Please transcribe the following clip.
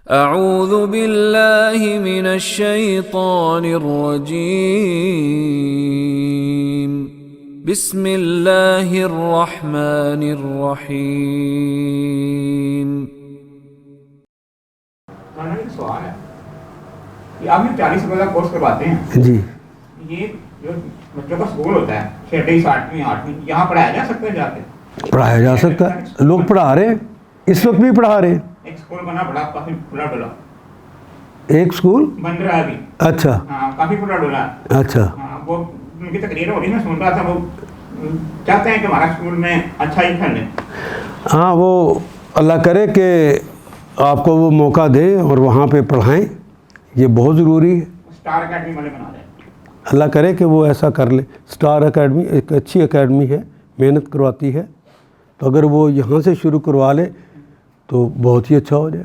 अऊज़ु बिल्लाहि मिनश शैतानिर रजीम। बिस्मिल्लाहिर रहमानिर रहीम। एक सवाल है कि आप ये 40 रुपए का कोर्स करवाते हैं जी। ये जो बच्चों का स्कूल होता है 6वीं 7वीं 8वीं, यहाँ पढ़ाया जा सकता है जाके? पढ़ाया जा सकता है, लोग पढ़ा रहे हैं, इस वक्त भी पढ़ा रहे हैं। एक स्कूल बना बड़ा, काफी खुला डुला एक स्कूल बन रहा है अभी। अच्छा हाँ, काफी खुला डुला है। अच्छा। हाँ, वो उनकी तकरीर हो रही है, मैं सुन रहा था। वो चाहते हैं कि हमारा स्कूल में अच्छा ही फैले। हाँ, वो अल्लाह करे कि आपको वो मौका दे और वहाँ पे पढ़ाएं, ये बहुत ज़रूरी है। स्टार अकेडमी वाले बना रहे हैं। अल्लाह करे कि वो ऐसा कर ले। स्टार एकेडमी एक अच्छी एकेडमी है, मेहनत करवाती है, तो अगर वो यहाँ से शुरू करवा ले तो बहुत ही अच्छा हो जाए।